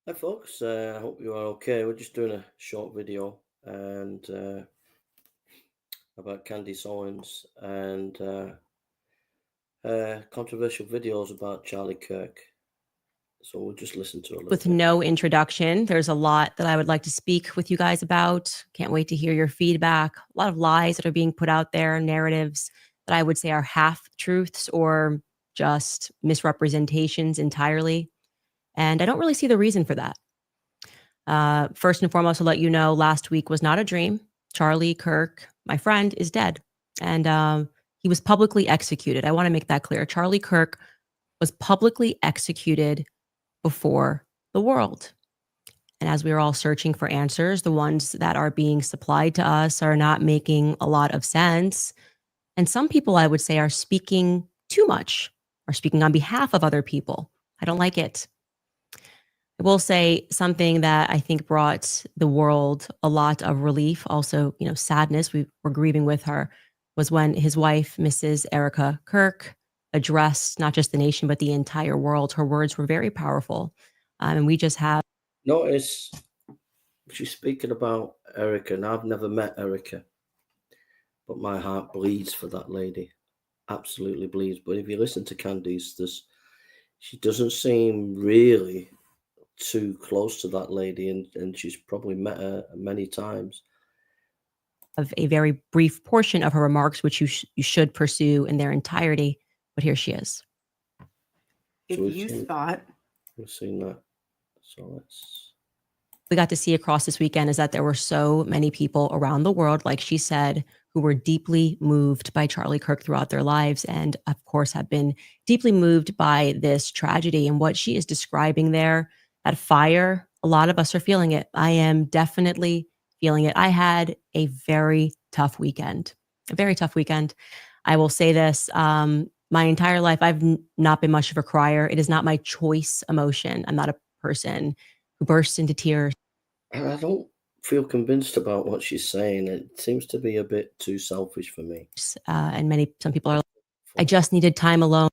Hi folks, I hope you are okay. We're just doing a short video and about Candace Owens and controversial videos about Charlie Kirk. So we'll just listen to a little With bit. no introduction, there's a lot that I would like to speak with you guys about. Can't wait to hear your feedback. A lot of lies that are being put out there, narratives that I would say are half truths or just misrepresentations entirely. And I don't really see the reason for that. First and foremost, to let you know, last week was not a dream. Charlie Kirk, my friend, is dead. And he was publicly executed. I want to make that clear. Charlie Kirk was publicly executed before the world. And as we are all searching for answers, the ones that are being supplied to us are not making a lot of sense. And some people, I would say, are speaking too much, are speaking on behalf of other people. I don't like it. I will say something that I think brought the world a lot of relief, also, sadness. We were grieving with her, was when his wife, Mrs. Erica Kirk, addressed not just the nation, but the entire world. Her words were very powerful. And we just have Notice she's speaking about Erica, and I've never met Erica, but my heart bleeds for that lady. Absolutely bleeds. But if you listen to Candice, she doesn't seem really too close to that lady, and she's probably met her many times. a very brief portion of her remarks, which you should pursue in their entirety. But here she is. If So you thought we've seen that. So we got to see across this weekend is that there were so many people around the world, like she said, who were deeply moved by Charlie Kirk throughout their lives, and of course have been deeply moved by this tragedy. And what she is describing there, that fire, a lot of us are feeling it. I am definitely feeling it. I had a very tough weekend, a very tough weekend. I will say this, my entire life, I've not been much of a crier. It is not my choice emotion. I'm not a person who bursts into tears. I don't feel convinced about what she's saying. It seems to be a bit too selfish for me. And some people are like, I just needed time alone.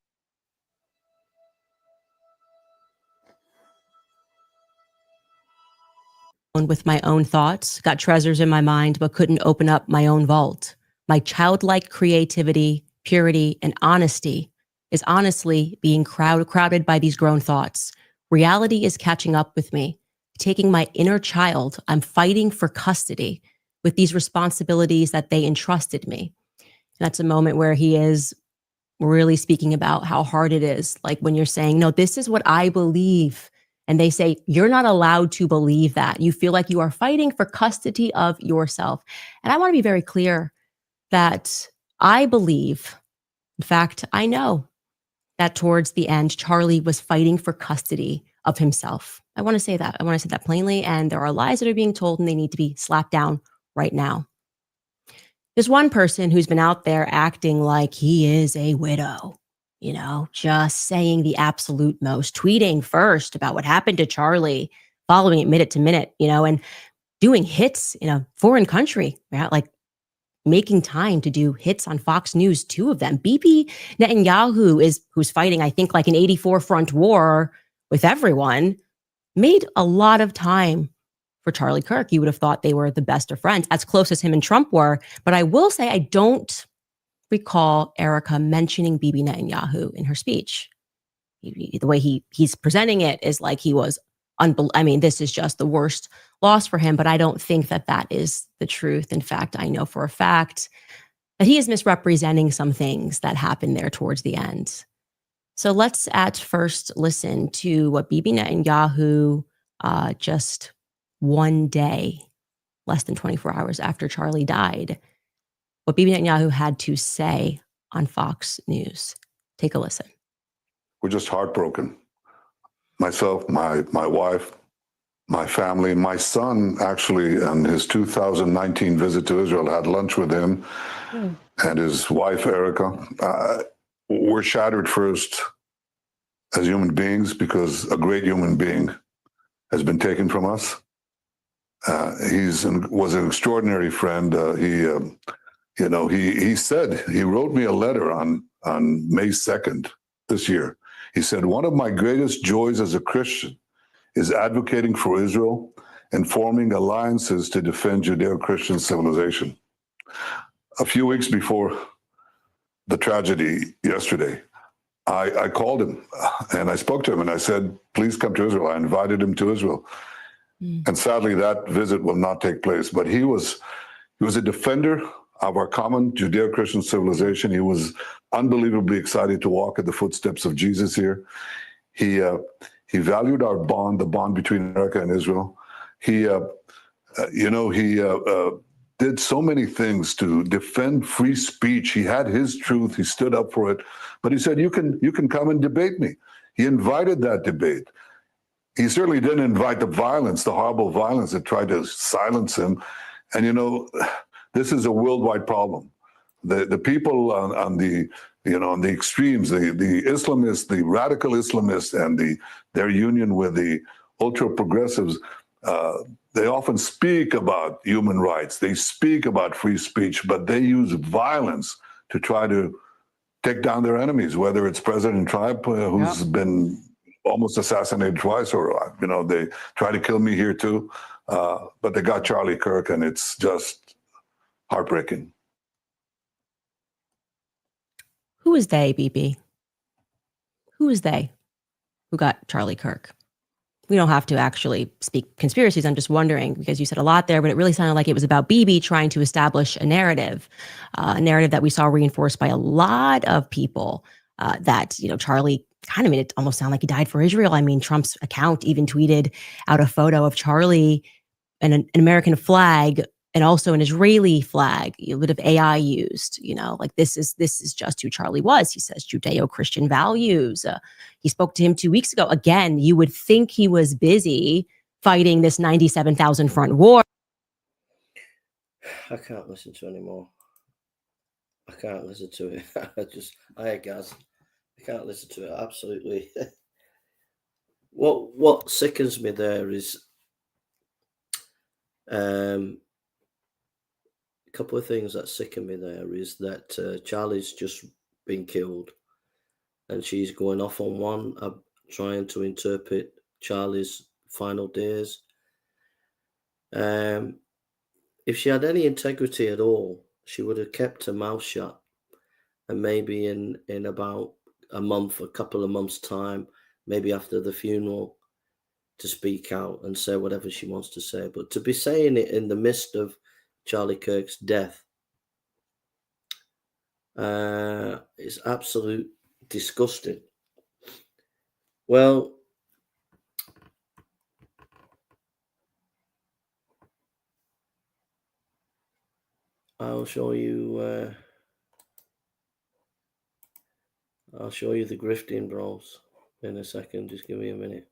With my own thoughts, got treasures in my mind, but couldn't open up my own vault. My childlike creativity, purity, and honesty is honestly being crowded by these grown thoughts. Reality is catching up with me, taking my inner child. I'm fighting for custody with these responsibilities that they entrusted me. And that's a moment where he is really speaking about how hard it is. Like when you're saying, no, this is what I believe. And they say, you're not allowed to believe that. You feel like you are fighting for custody of yourself. And I want to be very clear that I believe, in fact, I know that towards the end, Charlie was fighting for custody of himself. I want to say that. I want to say that plainly. And there are lies that are being told and they need to be slapped down right now. There's one person who's been out there acting like he is a widow, just saying the absolute most, tweeting first about what happened to Charlie, following it minute to minute, and doing hits in a foreign country, right? Like making time to do hits on Fox News, two of them. Bibi Netanyahu who's fighting, I think, like an 84 front war with everyone, made a lot of time for Charlie Kirk. You would have thought they were the best of friends, as close as him and Trump were. But I will say I don't recall Erica mentioning Bibi Netanyahu in her speech. The way he's presenting it is like he was this is just the worst loss for him, but I don't think that is the truth. In fact, I know for a fact that he is misrepresenting some things that happened there towards the end. So let's at first listen to what Bibi Netanyahu just one day, less than 24 hours after Charlie died, what Bibi Netanyahu had to say on Fox News. Take a listen. We're just heartbroken. Myself, my wife, my family, my son, actually, on his 2019 visit to Israel, had lunch with him and his wife, Erica. We're shattered first as human beings because a great human being has been taken from us. Was an extraordinary friend. He said, he wrote me a letter on May 2nd this year. He said, one of my greatest joys as a Christian is advocating for Israel and forming alliances to defend Judeo-Christian civilization. A few weeks before the tragedy yesterday, I called him and I spoke to him and I said, please come to Israel. I invited him to Israel. And sadly, that visit will not take place. But he was a defender of our common Judeo-Christian civilization. He was unbelievably excited to walk in the footsteps of Jesus here. He valued our bond, the bond between America and Israel. He did so many things to defend free speech. He had his truth. He stood up for it. But he said, you can come and debate me. He invited that debate. He certainly didn't invite the violence, the horrible violence that tried to silence him. And, this is a worldwide problem. The people on the extremes, the Islamists, the radical Islamists, and their union with the ultra progressives, they often speak about human rights. They speak about free speech, but they use violence to try to take down their enemies, whether it's President Trump, who's been almost assassinated twice, or, they try to kill me here too. But they got Charlie Kirk, and it's just heartbreaking. Who is they, BB? Who is they who got Charlie Kirk? We don't have to actually speak conspiracies. I'm just wondering, because you said a lot there, but it really sounded like it was about BB trying to establish a narrative that we saw reinforced by a lot of people, that, Charlie kind of made it almost sound like he died for Israel. I mean, Trump's account even tweeted out a photo of Charlie and an American flag and also an Israeli flag, a bit of AI used, like this is just who Charlie was. He says Judeo-Christian values. He spoke to him 2 weeks ago. Again, you would think he was busy fighting this 97,000 front war. I can't listen to it anymore. I can't listen to it. I gasp. I can't listen to it. Absolutely. What sickens me there is a couple of things that sicken me there is that Charlie's just been killed and she's going off on one, trying to interpret Charlie's final days. If she had any integrity at all, she would have kept her mouth shut, and maybe in about a couple of months' time, maybe after the funeral, to speak out and say whatever she wants to say. But to be saying it in the midst of Charlie Kirk's death is absolute disgusting. Well, I'll show you the grifting bros in a second. Just give me a minute.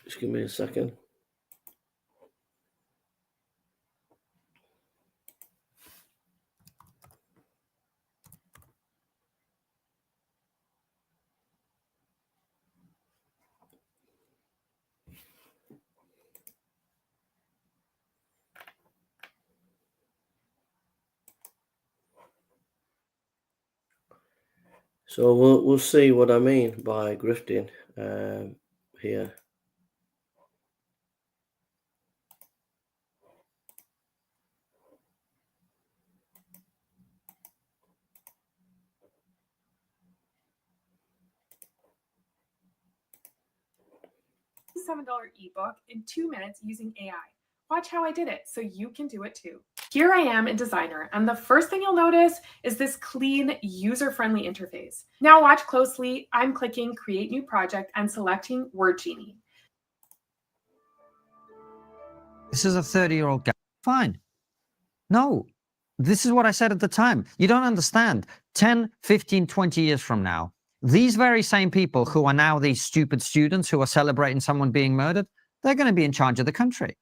Just give me a second. So we'll see what I mean by grifting here. $7 ebook in 2 minutes using AI. Watch how I did it so you can do it too. Here I am in Designer, and the first thing you'll notice is this clean, user-friendly interface. Now watch closely. I'm clicking Create New Project and selecting Word Genie. This is a 30-year-old guy. Fine. No, this is what I said at the time. You don't understand. 10, 15, 20 years from now, these very same people who are now these stupid students who are celebrating someone being murdered, they're going to be in charge of the country.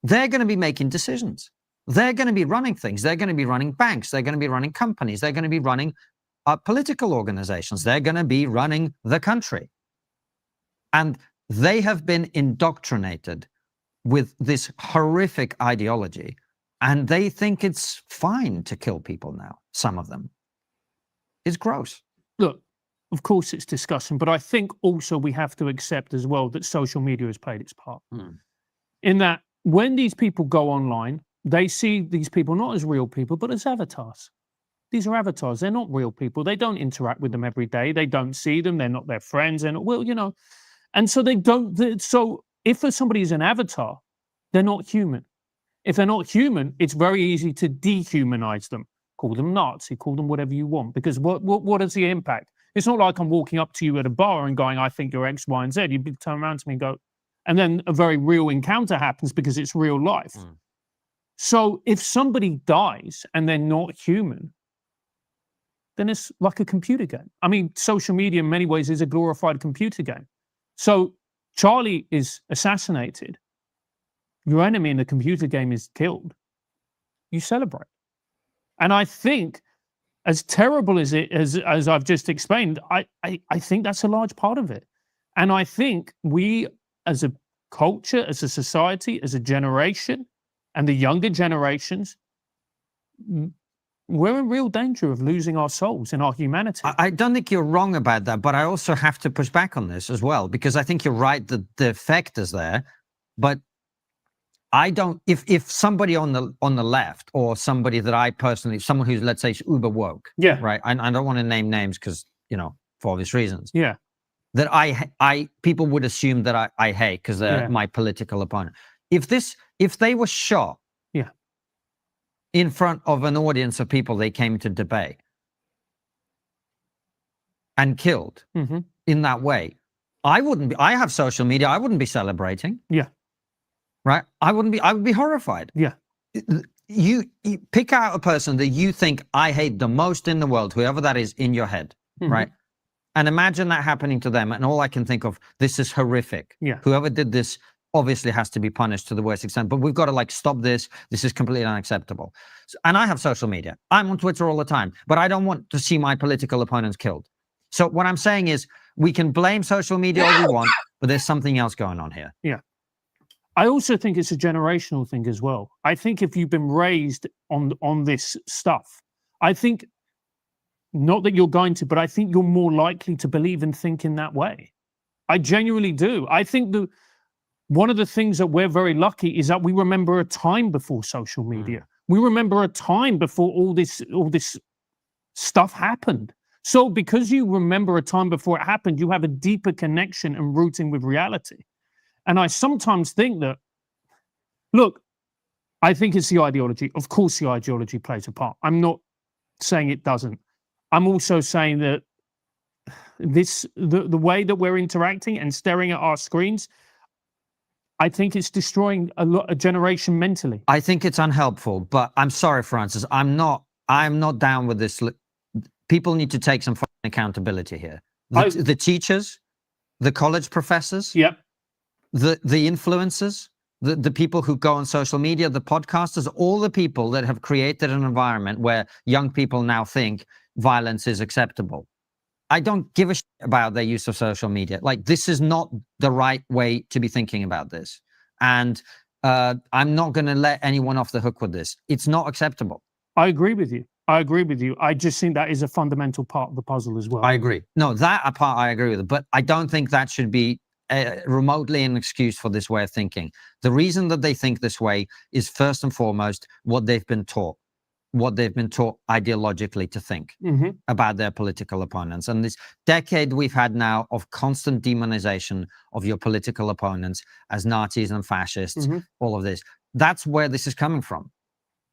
They're going to be making decisions. They're going to be running things. They're going to be running banks. They're going to be running companies. They're going to be running political organizations. They're going to be running the country. And they have been indoctrinated with this horrific ideology And they think it's fine to kill people now, some of them. It's gross. Look, of course it's disgusting, but I think also we have to accept as well that social media has played its part. In that when these people go online, they see these people not as real people, but as avatars. These are avatars. They're not real people. They don't interact with them every day. They don't see them. They're not their friends. And well, you know, and so they don't. So if somebody is an avatar, they're not human. If they're not human, it's very easy to dehumanize them. Call them Nazi, call them whatever you want. Because what is the impact? It's not like I'm walking up to you at a bar and going, I think you're X, Y, and Z. You'd turn around to me and go, and then a very real encounter happens because it's real life. So if somebody dies and they're not human, then it's like a computer game. I mean, social media in many ways is a glorified computer game. So Charlie is assassinated. Your enemy in the computer game is killed. You celebrate. And I think, as terrible as as I've just explained, I think that's a large part of it. And I think we, as a culture, as a society, as a generation, and the younger generations, we're in real danger of losing our souls and our humanity. I don't think you're wrong about that, but I also have to push back on this as well, because I think you're right that the effect is there. But I don't, if somebody on the left, or somebody that I personally, someone who's, let's say, uber woke, Yeah. right? I don't want to name names because, you know, for obvious reasons. Yeah. That people would assume that I hate because they're my political opponent. If they were shot, in front of an audience of people they came to debate, and killed in that way, I have social media, I wouldn't be celebrating. Yeah. Right? I would be horrified. Yeah. You pick out a person that you think I hate the most in the world, whoever that is, in your head, right? And imagine that happening to them, and all I can think of, this is horrific. Yeah. Whoever did this obviously has to be punished to the worst extent, but we've got to stop this. This is completely unacceptable. And I have social media. I'm on Twitter all the time, but I don't want to see my political opponents killed. So what I'm saying is, we can blame social media all we want, but there's something else going on here. Yeah. I also think it's a generational thing as well. I think if you've been raised on this stuff, I think, not that you're going to, but I think you're more likely to believe and think in that way. I genuinely do. I think one of the things that we're very lucky is that we remember a time before social media. We remember a time before all this stuff happened. So because you remember a time before it happened, you have a deeper connection and rooting with reality. And I sometimes think that, look, I think it's the ideology. Of course, the ideology plays a part. I'm not saying it doesn't. I'm also saying that the way that we're interacting and staring at our screens, I think it's destroying a generation mentally. I think it's unhelpful, but I'm sorry, Francis. I'm not down with this. People need to take some accountability here. The teachers, the college professors, yep, the influencers, the people who go on social media, the podcasters, all the people that have created an environment where young people now think violence is acceptable. I don't give a shit about their use of social media. This is not the right way to be thinking about this. And I'm not going to let anyone off the hook with this. It's not acceptable. I agree with you. I just think that is a fundamental part of the puzzle as well. I agree. No, that part I agree with. But I don't think that should be remotely an excuse for this way of thinking. The reason that they think this way is first and foremost what they've been taught. What they've been taught ideologically to think about their political opponents. And this decade we've had now of constant demonization of your political opponents as Nazis and fascists, all of this. That's where this is coming from.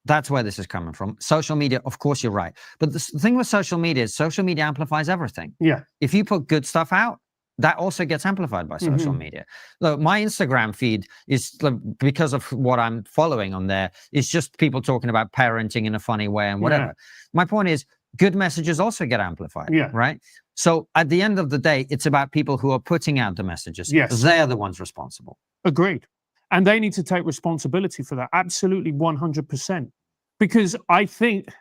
That's where this is coming from. Social media, of course, you're right. But the thing with social media is social media amplifies everything. Yeah. If you put good stuff out, that also gets amplified by social media. Look, my Instagram feed is, because of what I'm following on there, is just people talking about parenting in a funny way and whatever. My point is, good messages also get amplified, right? So at the end of the day, it's about people who are putting out the messages. Yes. They're the ones responsible. Agreed. And they need to take responsibility for that. Absolutely, 100%. Because I think,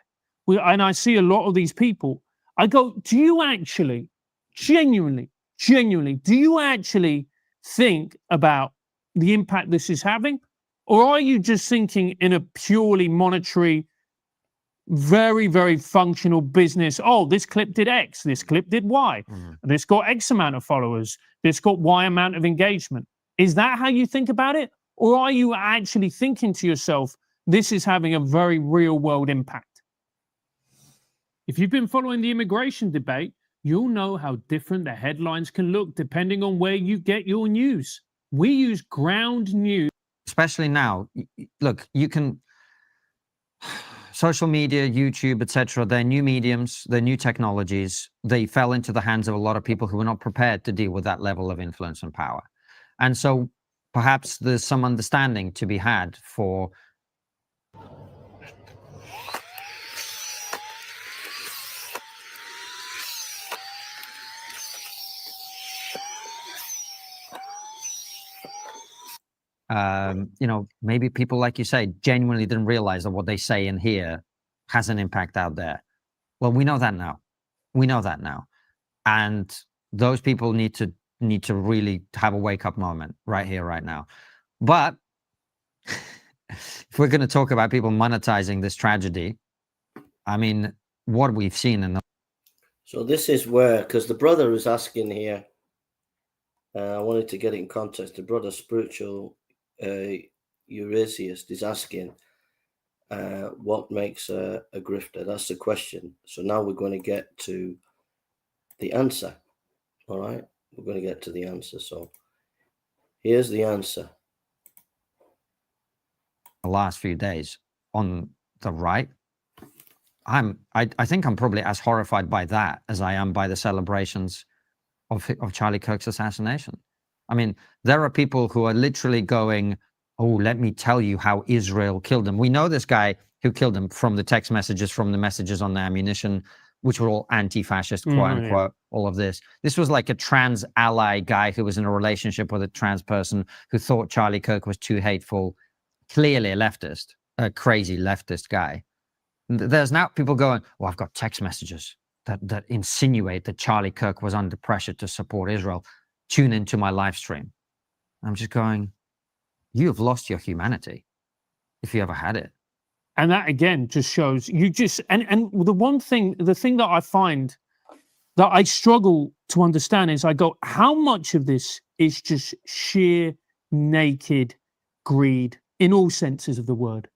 and I see a lot of these people, I go, do you actually, genuinely, do you actually think about the impact this is having? Or are you just thinking in a purely monetary, very, very functional business? Oh, this clip did X, this clip did Y, this got X amount of followers, this got Y amount of engagement. Is that how you think about it? Or are you actually thinking to yourself, this is having a very real world impact? If you've been following the immigration debate, you'll know how different the headlines can look depending on where you get your news. We use ground news. Especially now, look, you can, social media, YouTube, etc. They're new mediums, they're new technologies. They fell into the hands of a lot of people who were not prepared to deal with that level of influence and power. And so perhaps there's some understanding to be had for you know, maybe people, like you say, genuinely didn't realize that what they say and hear has an impact out there. Well, we know that now. We know that now. And those people need to really have a wake-up moment right here, right now. But if we're going to talk about people monetizing this tragedy, I mean, what we've seen in the... So this is where, because the brother is asking here, I wanted to get it in context. The brother, spiritual Eurasiast, is asking what makes a grifter. That's the question. So now we're going to get to the answer. All right, we're going to get to the answer. So here's the answer. The last few days on the right, I think I'm probably as horrified by that as I am by the celebrations of Charlie Kirk's assassination. I mean, there are people who are literally going, oh, let me tell you how Israel killed him. We know this guy who killed him from the text messages, from the messages on the ammunition, which were all anti-fascist, quote unquote, all of this. This was like a trans ally guy who was in a relationship with a trans person who thought Charlie Kirk was too hateful, clearly a leftist, a crazy leftist guy. There's now people going, oh, I've got text messages that insinuate that Charlie Kirk was under pressure to support Israel. Tune into my live stream. I'm just going, you have lost your humanity if you ever had it. And that again just shows you just, and the thing that I find that I struggle to understand is I go, how much of this is just sheer naked greed in all senses of the word?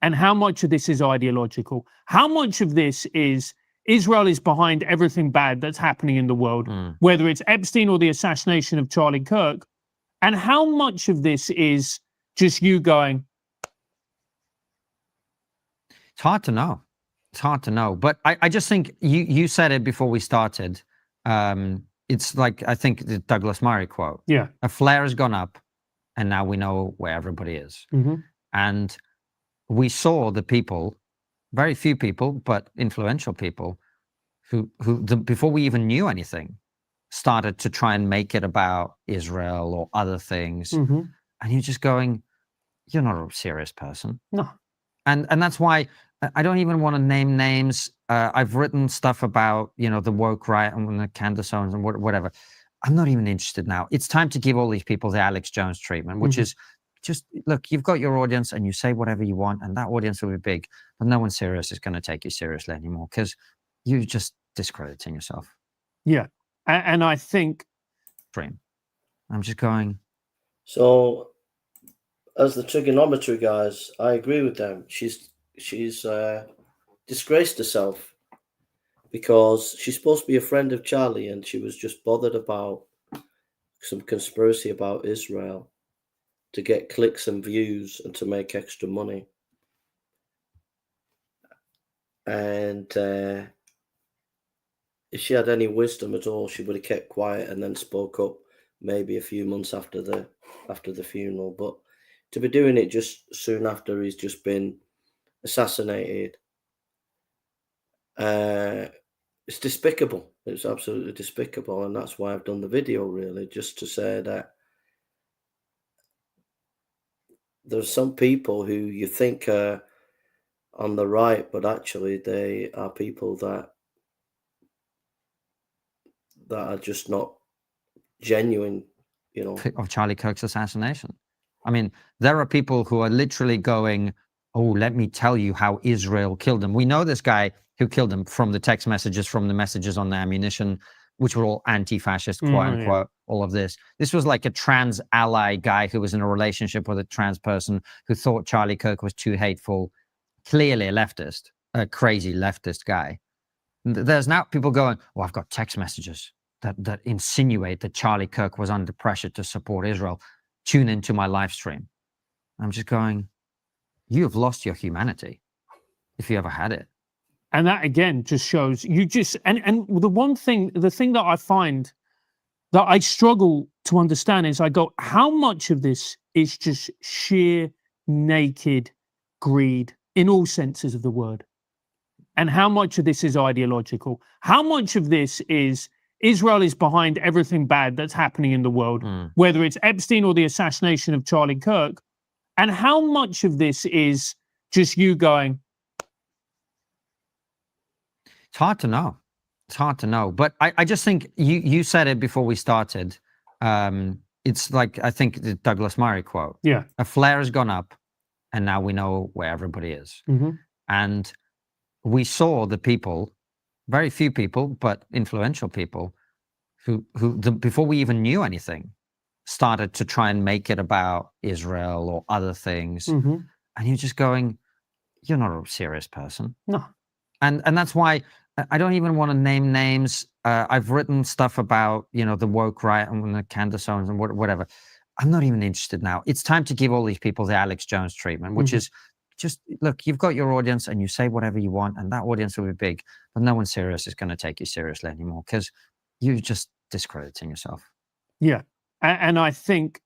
And how much of this is ideological? How much of this is Israel is behind everything bad that's happening in the world, whether it's Epstein or the assassination of Charlie Kirk? And how much of this is just you going? It's hard to know. It's hard to know. But I just think you said it before we started. It's like, I think the Douglas Murray quote. Yeah. A flare has gone up and now we know where everybody is. And we saw the people, very few people, but influential people, who before we even knew anything, started to try and make it about Israel or other things. And you're just going, you're not a serious person. No. And that's why I don't even want to name names. I've written stuff about, you know, the woke riot and the Candace Owens and whatever. I'm not even interested now. It's time to give all these people the Alex Jones treatment, which is just, look, you've got your audience and you say whatever you want and that audience will be big, but no one serious is going to take you seriously anymore because you're just discrediting yourself. Yeah. And I think... I'm just going... So, as the trigonometry guys, I agree with them. She's disgraced herself because she's supposed to be a friend of Charlie and she was just bothered about some conspiracy about Israel to get clicks and views and to make extra money. And if she had any wisdom at all, she would have kept quiet and then spoke up maybe a few months after the funeral. But to be doing it just soon after he's just been assassinated, it's despicable. It's absolutely despicable, and that's why I've done the video, really, just to say that there's some people who you think are on the right, but actually they are people that are just not genuine, you know. Of Charlie Kirk's assassination. I mean, there are people who are literally going, oh, let me tell you how Israel killed them. We know this guy who killed them from the text messages, from the messages on the ammunition, which were all anti-fascist, quote unquote, all of this. This was like a trans ally guy who was in a relationship with a trans person who thought Charlie Kirk was too hateful, clearly a leftist, a crazy leftist guy. There's now people going, well, I've got text messages that insinuate that Charlie Kirk was under pressure to support Israel. Tune into my live stream. I'm just going, you have lost your humanity if you ever had it. And that again just shows you just and the thing that I find that I struggle to understand is I go, how much of this is just sheer naked greed in all senses of the word? And how much of this is ideological? How much of this is Israel is behind everything bad that's happening in the world, whether it's Epstein or the assassination of Charlie Kirk? And how much of this is just you going? It's hard to know. It's hard to know. But I just think you said it before we started. It's like, I think the Douglas Murray quote. Yeah. A flare has gone up and now we know where everybody is. And we saw the people, very few people, but influential people, who before we even knew anything, started to try and make it about Israel or other things. And you're just going, you're not a serious person. No. And that's why I don't even want to name names. I've written stuff about, the woke riot and the Candace Owens and whatever. I'm not even interested now. It's time to give all these people the Alex Jones treatment, which is just, look, you've got your audience and you say whatever you want and that audience will be big, but no one serious is going to take you seriously anymore because you're just discrediting yourself. Yeah. And I think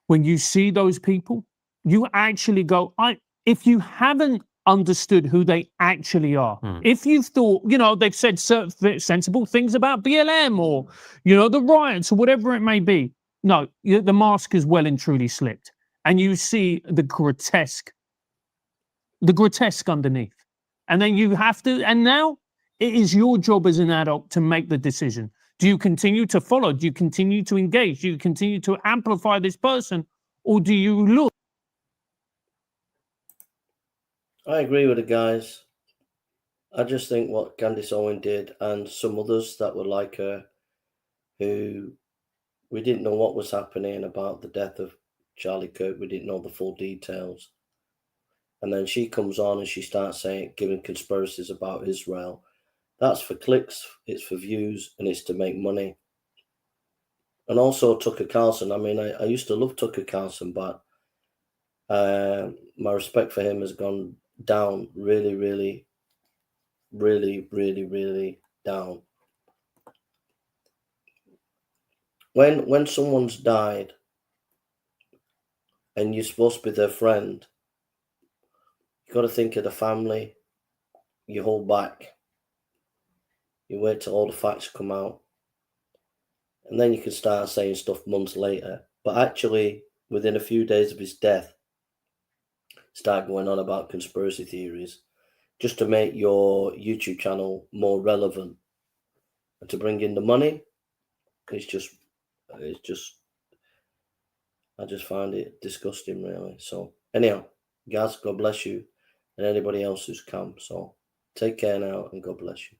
when you see those people, you actually go, if you haven't understood who they actually are, if you've thought, they've said sensible things about BLM or, the riots or whatever it may be. No, the mask is well and truly slipped. And you see the grotesque underneath. And then you have to, and now it is your job as an adult to make the decision. Do you continue to follow? Do you continue to engage? Do you continue to amplify this person? Or do you look? I agree with the guys. I just think what Candace Owens did and some others that were like her, who we didn't know what was happening about the death of Charlie Kirk. We didn't know the full details. And then she comes on and she starts giving conspiracies about Israel. That's for clicks, it's for views, and it's to make money. And also Tucker Carlson. I mean, I used to love Tucker Carlson, but my respect for him has gone down really, really, really, really, really down. When someone's died and you're supposed to be their friend, you got to think of the family. You hold back. You wait till all the facts come out. And then you can start saying stuff months later. But actually, within a few days of his death, start going on about conspiracy theories just to make your YouTube channel more relevant and to bring in the money. It's just, I just find it disgusting, really. So anyhow, guys, God bless you and anybody else who's come. So take care now and God bless you.